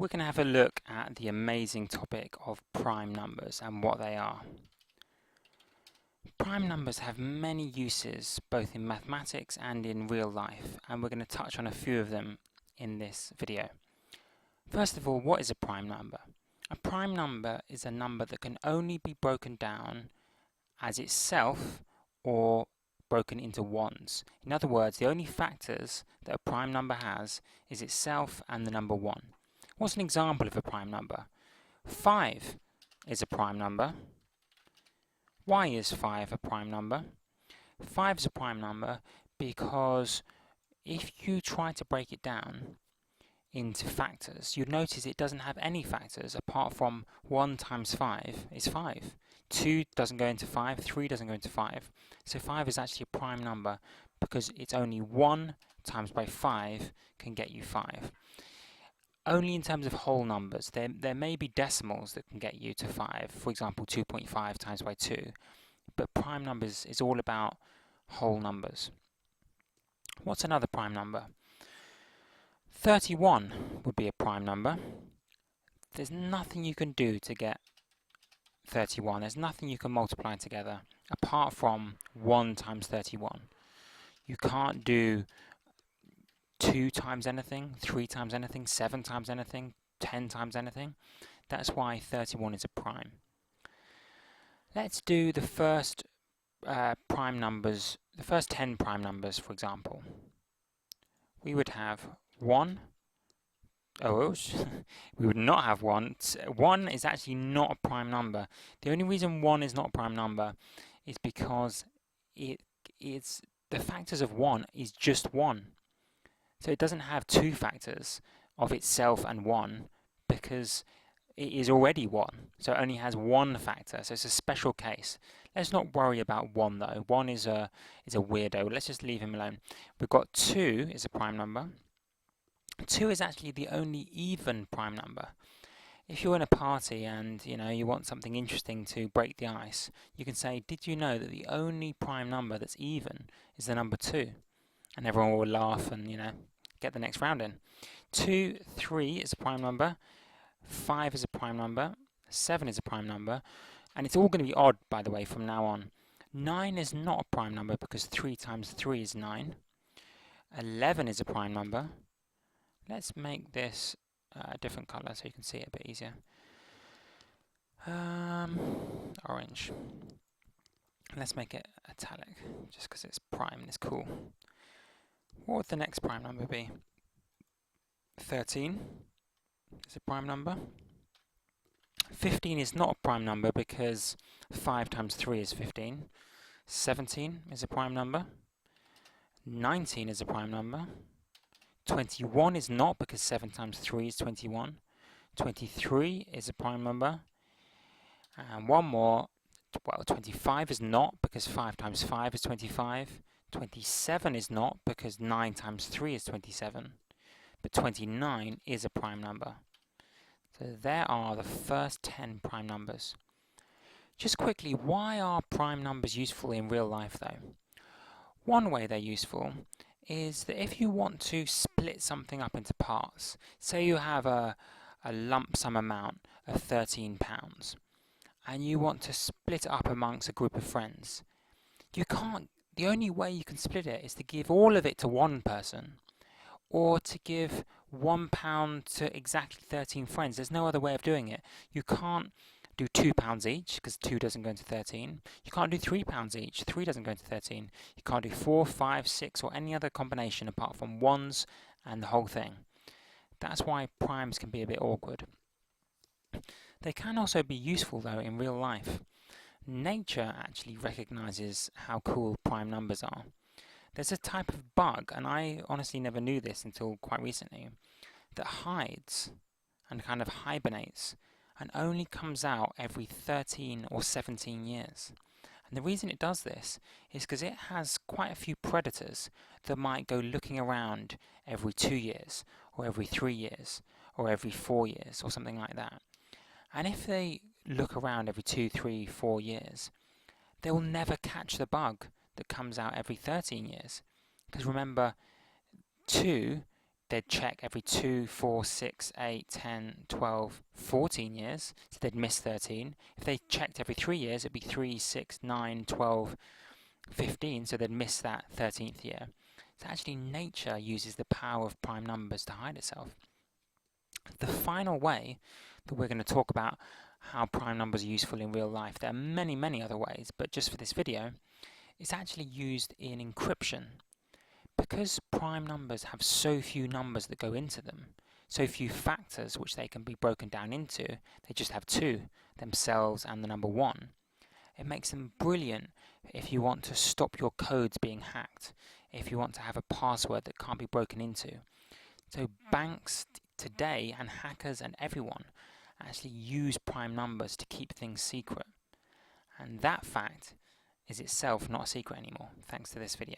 we're going to have a look at the amazing topic of prime numbers and what they are. Prime numbers have many uses both in mathematics and in real life, and we're going to touch on a few of them in this video. First of all, what is a prime number? A prime number is a number that can only be broken down as itself or broken into ones. In other words, the only factors that a prime number has is itself and the number 1. What's an example of a prime number? 5 is a prime number. Why is 5 a prime number? 5 is a prime number because if you try to break it down into factors, you'd notice it doesn't have any factors apart from 1 times 5 is 5. 2 doesn't go into 5, 3 doesn't go into 5. So 5 is actually a prime number because it's only 1 times by 5 can get you 5. Only in terms of whole numbers. There may be decimals that can get you to 5, for example 2.5 times by 2, but prime numbers is all about whole numbers. What's another prime number? 31 would be a prime number. There's nothing you can do to get 31. There's nothing you can multiply together apart from 1 times 31. You can't do 2 times anything, 3 times anything, 7 times anything, 10 times anything. That's why 31 is a prime. Let's do the first prime numbers, the first 10 prime numbers, for example. We would have 1. We would not have 1. 1 is actually not a prime number. The only reason 1 is not a prime number is because it's the factors of 1 is just 1. So it doesn't have 2 factors of itself and 1 because it is already 1. So it only has 1 factor. So it's a special case. Let's not worry about 1 though. 1 is a weirdo. Let's just leave him alone. We've got 2 is a prime number. 2 is actually the only even prime number. If you're in a party and you want something interesting to break the ice, you can say, did you know that the only prime number that's even is the number 2? And everyone will laugh and get the next round in. 2, 3 is a prime number. 5 is a prime number. 7 is a prime number. And it's all going to be odd, by the way, from now on. 9 is not a prime number because 3 times 3 is 9. 11 is a prime number. Let's make this a different colour so you can see it a bit easier. Orange. Let's make it italic, just because it's prime and it's cool. What would the next prime number be? 13 is a prime number. 15 is not a prime number because 5 times 3 is 15. 17 is a prime number. 19 is a prime number. 21 is not because 7 times 3 is 21. 23 is a prime number. And one more, well, 25 is not because 5 times 5 is 25. 27 is not because 9 times 3 is 27. But 29 is a prime number. So there are the first 10 prime numbers. Just quickly, why are prime numbers useful in real life though? One way they're useful is that if you want to split something up into parts, say you have a lump sum amount of £13 and you want to split it up amongst a group of friends, you can't. The only way you can split it is to give all of it to one person or to give £1 to exactly 13 friends. There's no other way of doing it. You can't do £2 each because 2 doesn't go into 13. You can't do £3 each. 3 doesn't go into 13. You can't do 4, 5, 6 or any other combination apart from ones and the whole thing. That's why primes can be a bit awkward. They can also be useful though in real life. Nature actually recognizes how cool prime numbers are. There's a type of bug, and I honestly never knew this until quite recently, that hides and kind of hibernates and only comes out every 13 or 17 years. And the reason it does this is because it has quite a few predators that might go looking around every 2 years, or every 3 years, or every 4 years, or something like that. And if they look around every 2, 3, 4 years, they will never catch the bug that comes out every 13 years. Because remember, 2 they'd check every 2, 4, 6, 8, 10, 12, 14 years, so they'd miss 13. If they checked every 3 years, it'd be 3, 6, 9, 12, 15, so they'd miss that 13th year. So actually nature uses the power of prime numbers to hide itself. The final way that we're going to talk about how prime numbers are useful in real life, there are many, many other ways, but just for this video, it's actually used in encryption. Because prime numbers have so few numbers that go into them, so few factors which they can be broken down into, they just have two, themselves and the number 1. It makes them brilliant if you want to stop your codes being hacked, if you want to have a password that can't be broken into. So banks today and hackers and everyone actually use prime numbers to keep things secret. And that fact is itself not a secret anymore, thanks to this video.